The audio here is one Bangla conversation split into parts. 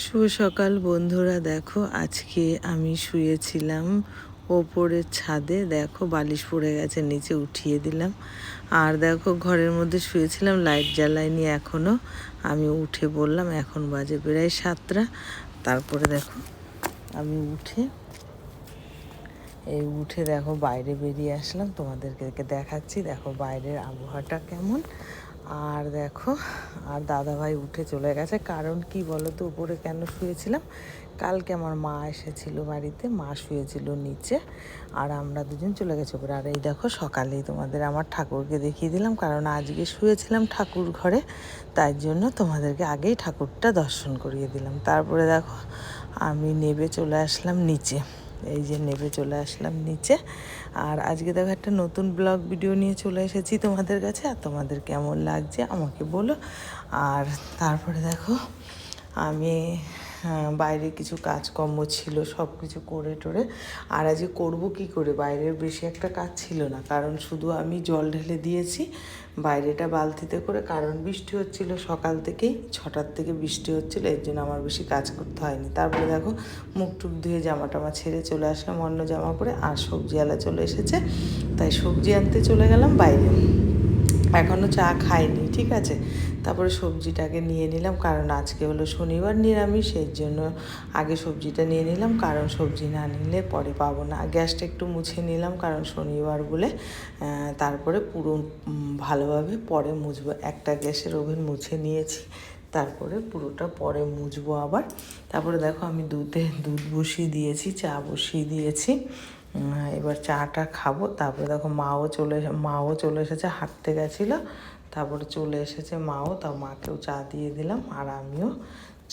শুভ সকাল বন্ধুরা। দেখো আজকে আমি শুয়েছিলাম ওপরের ছাদে। দেখো বালিশ পড়ে গেছে, নিচে উঠিয়ে দিলাম। আর দেখো ঘরের মধ্যে শুয়েছিলাম, লাইট জ্বালাইনি এখনও। আমি উঠে বললাম, এখন বাজে প্রায় 7টা। তারপরে দেখো আমি উঠে দেখো বাইরে বেরিয়ে আসলাম, তোমাদেরকে দেখাচ্ছি। দেখো বাইরের আবহাওয়াটা কেমন। আর দেখো আর দাদাভাই উঠে চলে গেছে। কারণ কি বলো তো, উপরে কেন শুয়েছিলাম, কালকে আমার মা এসেছিল বাড়িতে, মা শুয়েছিল নিচে আর আমরা দুজন চলে গেছি উপরে। আর এই দেখো সকালেই তোমাদের আমার ঠাকুরকে দেখিয়ে দিলাম, কারণ আজকে শুয়েছিলাম ঠাকুর ঘরে, তাই জন্য তোমাদেরকে আগেই ঠাকুরটা দর্শন করিয়ে দিলাম। তারপরে দেখো আমি নেবে চলে আসলাম নিচে, এই যে নেবে চলে আসলাম নিচে। আর আজকে দেখো একটা নতুন ব্লগ ভিডিও নিয়ে চলে এসেছি তোমাদের কাছে। আর তোমাদের কেমন লাগছে আমাকে বলো। আর তারপরে দেখো আমি বাইরে কিছু কাজকর্ম ছিল, সব কিছু করে টোরে। আর আজকে করবো কী করে, বাইরের বেশি একটা কাজ ছিল না, কারণ শুধু আমি জল ঢেলে দিয়েছি বাইরেটা বালতিতে করে। কারণ বৃষ্টি হচ্ছিল সকাল থেকেই, 6টার থেকে বৃষ্টি হচ্ছিল, এর জন্য আমার বেশি কাজ করতে হয়নি। তারপরে দেখো মুখ টুক ধুয়ে জামা টামা ছেড়ে চলে আসলাম অন্য জামা পরে। আর সবজিওয়ালা চলে এসেছে, তাই সবজি আনতে চলে গেলাম বাইরে। এখনও চা খাইনি, ঠিক আছে। তারপরে সবজিটাকে নিয়ে নিলাম, কারণ আজকে হলো শনিবার নিরামিষ, সেই জন্য আগে সবজিটা নিয়ে নিলাম, কারণ সবজি না নিলে পরে পাবো না। গ্যাসটা একটু মুছে নিলাম, কারণ শনিবার বলে। তারপরে পুরো ভালোভাবে পরে মুছবো। একটা গ্যাসের ওভেন মুছে নিয়েছি, তারপরে পুরোটা পরে মুছবো আবার। তারপরে দেখো আমি দুধ বসিয়ে দিয়েছি, চা বসিয়ে দিয়েছি। এবার চাটা খাবো। তারপরে দেখো মাও চলে এসেছে, হাঁটতে গেছিলো, তারপরে চলে এসেছে মাও। তা মাকেও চা দিয়ে দিলাম আর আমিও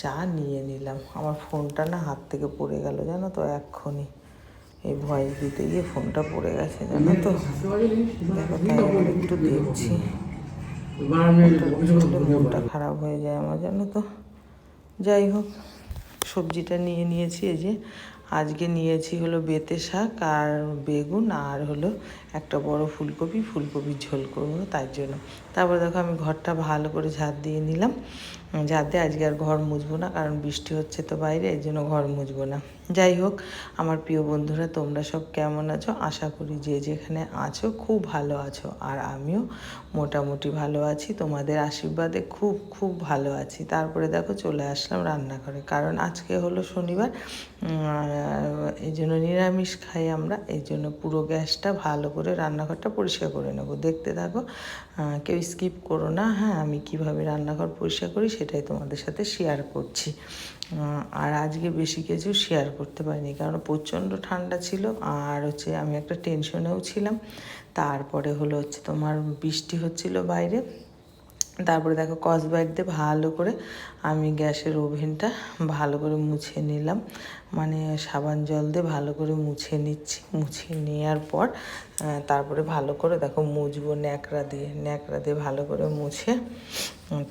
চা নিয়ে নিলাম। আমার ফোনটা না হাত থেকে পড়ে গেল জানো তো, এক্ষুনি এই ভয়েস দিতে গিয়ে ফোনটা পড়ে গেছে জানো তো। দেখো তাই আবার একটু দেখছি, মনটা খারাপ হয়ে যায় আমার জানো তো। যাই হোক, সবজিটা নিয়ে নিয়েছি। এই যে আজকে নিয়েছি হলো বেতে শাক আর বেগুন, আর হলো একটা বড় ফুলকপির ঝোল করবো, তাই জন্য। তারপর দেখো আমি ঘরটা ভালো করে ঝাড় দিয়ে নিলাম। ঝাড় দিয়ে আজকে আর ঘর মুছবো না, কারণ বৃষ্টি হচ্ছে তো বাইরে, এই জন্য ঘর মুছবো না। যাই হোক, আমার প্রিয় বন্ধুরা তোমরা সব কেমন আছো? আশা করি যে যেখানে আছো খুব ভালো আছো, আর আমিও মোটামুটি ভালো আছি, তোমাদের আশীর্বাদে খুব খুব ভালো আছি। তারপরে দেখো চলে আসলাম রান্নাঘরে, কারণ আজকে হলো শনিবার, এই জন্য নিরামিষ খাই আমরা, এই জন্য পুরো গ্যাসটা ভালো করে রান্নাঘরটা পরিষ্কার করে নেবো। দেখতে থাকো, কেউ স্কিপ করো না। হ্যাঁ, আমি কিভাবে রান্নাঘর পরিষ্কার করি সেটাই তোমাদের সাথে শেয়ার করছি। আর আজকে বেশি কিছু শেয়ার করতে পারিনি, কারণ প্রচণ্ড ঠান্ডা ছিল, আর হচ্ছে আমি একটা টেনশনেও ছিলাম। তারপরে হলো হচ্ছে তোমার বৃষ্টি হচ্ছিল বাইরে। তারপরে দেখো স্কচব্রাইট দিয়ে ভালো করে আমি গ্যাসের ওভেনটা ভালো করে মুছে নিলাম, মানে সাবান জল দিয়ে ভালো করে মুছে নিচ্ছি। মুছে নেওয়ার পর তারপরে ভালো করে দেখো মুছবো ন্যাকড়া দিয়ে ভালো করে মুছে।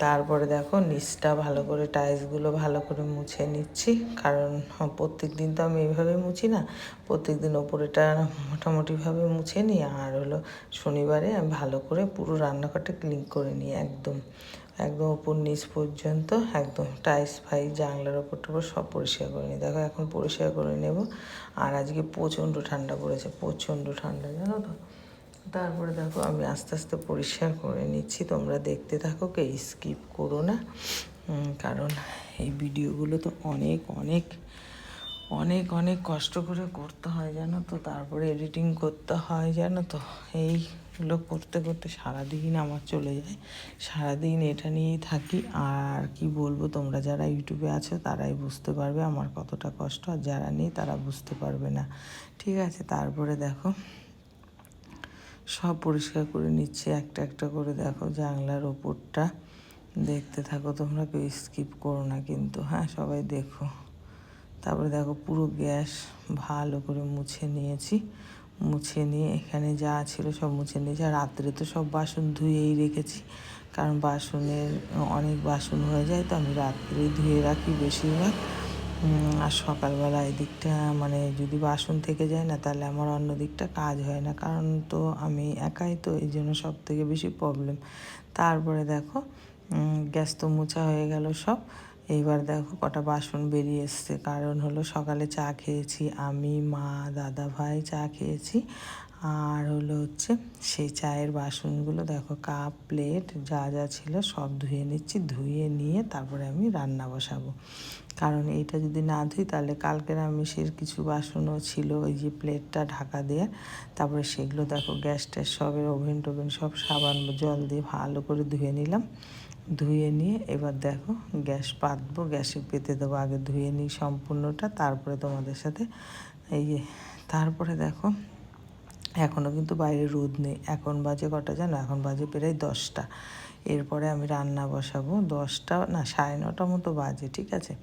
তারপরে দেখো নিচটা ভালো করে, টাইলসগুলো ভালো করে মুছে নিচ্ছি, কারণ প্রত্যেক দিন তো আমি এইভাবে মুছি না, প্রত্যেক দিন ওপরেটা মোটামুটিভাবে মুছে নিই। আর হলো শনিবারে আমি ভালো করে পুরো রান্নাঘরটা ক্লিন করে নিই, একদম ওপর নিচ পর্যন্ত, একদম টাইলস জানলার ওপর টোপর সব পরিষ্কার করে নিই। দেখো এখন পরিষ্কার করে নেব। আর আজকে প্রচণ্ড ঠান্ডা পড়েছে, প্রচণ্ড ঠান্ডা জানো তো। তারপরে দেখো আমি আস্তে আস্তে পরিষ্কার করে নিচ্ছি, তোমরা দেখতে থাকো, কে স্কিপ করো না, কারণ এই ভিডিওগুলো তো অনেক অনেক অনেক অনেক কষ্ট করে করতে হয় জানো তো, তারপরে এডিটিং করতে হয় জানো তো। এইগুলো করতে করতে সারাদিন আমার চলে যায়, সারাদিন এটা নিয়েই থাকি। আর কি বলবো, তোমরা যারা ইউটিউবে আছো তারাই বুঝতে পারবে আমার কতটা কষ্ট, আর যারা নেই তারা বুঝতে পারবে না, ঠিক আছে। তারপরে দেখো সব পরিষ্কার করে নিচ্ছে একটা একটা করে। দেখো জানলার ওপরটা দেখতে থাকো তোমরা, কেউ স্কিপ করো না কিন্তু, হ্যাঁ সবাই দেখো। তারপরে দেখো পুরো গ্যাস ভালো করে মুছে নিয়েছি, মুছে নিয়ে এখানে যা ছিল সব মুছে নিয়েছি। আর রাত্রে তো সব বাসন ধুয়েই রেখেছি, কারণ বাসনের অনেক বাসন হয়ে যায়, তো আমি রাত্রেই ধুয়ে রাখি বেশিরভাগ। আর সকালবেলা এদিকটা মানে যদি বাসন থেকে যায় না, তাহলে আমার অন্য দিকটা কাজ হয় না, কারণ তো আমি একাই, তো এই জন্য সব থেকে বেশি প্রবলেম। তারপরে দেখো গ্যাস তো মোছা হয়ে গেল সব, এইবার দেখো কটা বাসন বেরিয়ে এসছে, কারণ হলো সকালে চা খেয়েছি আমি, মা, দাদা ভাই চা খেয়েছি। আর হচ্ছে সেই চায়ের বাসনগুলো দেখো, কাপ প্লেট যা যা ছিল সব ধুয়ে নিচ্ছি। ধুয়ে নিয়ে তারপরে আমি রান্না বসাবো, কারণ এইটা যদি না ধুই তাহলে কালকের আমিষের কিছু বাসনও ছিল ওই যে প্লেটটা ঢাকা দিয়ে। তারপরে সেগুলো দেখো গ্যাস ট্যাস সবের ওভেন টোভেন সব সাবান জল দিয়ে ভালো করে ধুয়ে নিলাম। ধুয়ে নিয়ে এবার দেখো গ্যাস পাতবো, গ্যাসে পেতে দেবো। আগে ধুয়ে নিই সম্পূর্ণটা, তারপরে তোমাদের সাথে এই যে। তারপরে দেখো এখনও কিন্তু বাইরে রোদ নেই। এখন বাজে কটা জানো? এখন বাজে প্রায় 10টা। এরপরে আমি রান্না বসাবো 10টা না 9:30 মতো বাজে, ঠিক আছে।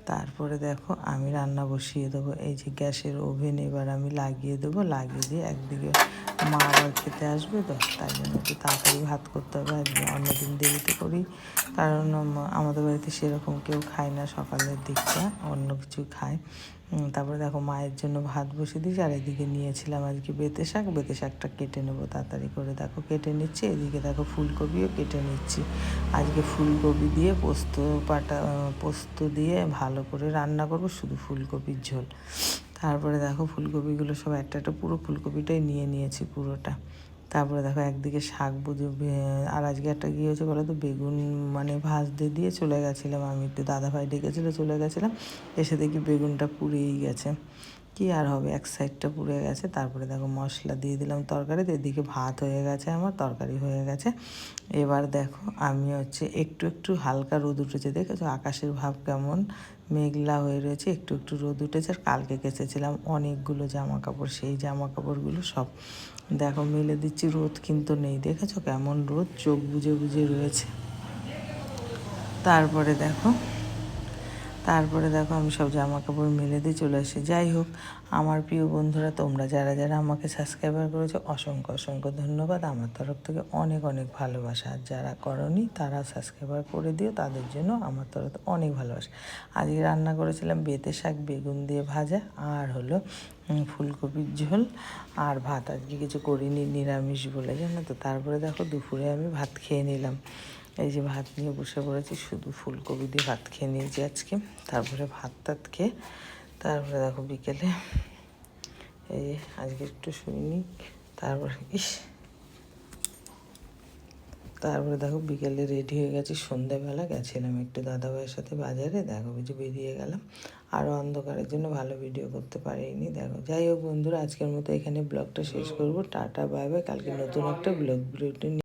তারপরে দেখো আমি রান্না বসিয়ে দেবো। এই যে গ্যাসের ওভেন এবার আমি লাগিয়ে দেবো, লাগিয়ে দিয়ে একদিকে মা আবার খেতে আসবে, তো তাই জন্য একটু তাড়াতাড়ি ভাত করতে হবে। আজকে অন্যদিন দেরিতে করি, কারণ আমাদের বাড়িতে সেরকম কেউ খায় না সকালের দিকটা, অন্য কিছু খায়। তারপরে দেখো মায়ের জন্য ভাত বসিয়ে দিয়েছি। আর এদিকে নিয়েছিলাম আজকে বেতে শাক, বেতে শাকটা কেটে নেবো তাড়াতাড়ি করে, দেখো কেটে নিচ্ছি। এদিকে দেখো ফুলকপিও কেটে নিচ্ছি। আজকে ফুলকপি দিয়ে পোস্ত দিয়ে ভালো করে রান্না করব, শুধু ফুলকপির ঝোল। তারপরে দেখো ফুলকপিগুলো সব একটা একটা পুরো ফুলকপিটাই নিয়ে নিয়েছি পুরোটা। তারপরে দেখো একদিকে শাক বুঝে, আর আজকে একটা কী হয়েছে বলো তো, বেগুন মানে ভাজতে দিয়ে চলে গেছিলাম আমি, একটু দাদাভাই ডেকেছিলো, চলে গেছিলাম। এসে দেখি বেগুনটা পুড়েই গেছে। কি আর হবে, এক সাইডটা পুড়ে গেছে। তারপরে দেখো মশলা দিয়ে দিলাম তরকারিতে, এদিকে ভাত হয়ে গেছে, আমার তরকারি হয়ে গেছে। এবার দেখো আমি একটু একটু হালকা রোদ উঠেছে, দেখেছো আকাশের ভাব কেমন মেঘলা হয়ে রয়েছে, একটু একটু রোদ উঠেছে। আর কালকে কেচেছিলাম অনেকগুলো জামা কাপড়, সেই জামা কাপড়গুলো সব দেখো মেলে দিচ্ছি। রোদ কিন্তু নেই, দেখেছো কেমন রোদ চোখ বুজে বুজে রয়েছে। তারপরে দেখো আমি সব জামা কাপড় মেলে দিয়ে চলে আসি। যাই হোক, আমার প্রিয় বন্ধুরা, তোমরা যারা যারা আমাকে সাবস্ক্রাইবার করেছো অসংখ্য অসংখ্য ধন্যবাদ। আমার তরফ থেকে অনেক অনেক ভালোবাসা। আর যারা করনি তারা সাবস্ক্রাইবার করে দিও, তাদের জন্য আমার তরফ থেকে অনেক ভালোবাসা। আজকে রান্না করেছিলাম বেতে শাক বেগুন দিয়ে ভাজা, আর ফুলকপির ঝোল আর ভাত। আজকে কিছু করিনি, নিরামিষ বলে, জানো তো। তারপরে দেখো দুপুরে আমি ভাত খেয়ে নিলাম। এই যে ভাত নিয়ে বসে পড়েছি, শুধু ফুলকপি দিয়ে ভাত খেয়ে নিয়েছি আজকে। তারপরে ভাত টাত খেয়ে তারপরে দেখো বিকেলে এই যে আজকে একটু শুইনি। তারপরে দেখো বিকেলে রেডি হয়ে গেছি, সন্ধ্যেবেলা গেছিলাম একটু দাদাভাইয়ের সাথে বাজারে, দেখো বুঝে বেরিয়ে গেলাম। আরও অন্ধকারের জন্য ভালো ভিডিও করতে পারিনি, দেখো। যাই হোক বন্ধুরা, আজকের মতো এখানে ব্লগটা শেষ করব। Tata bye bye. কালকে নতুন একটা ব্লগ ভিডিও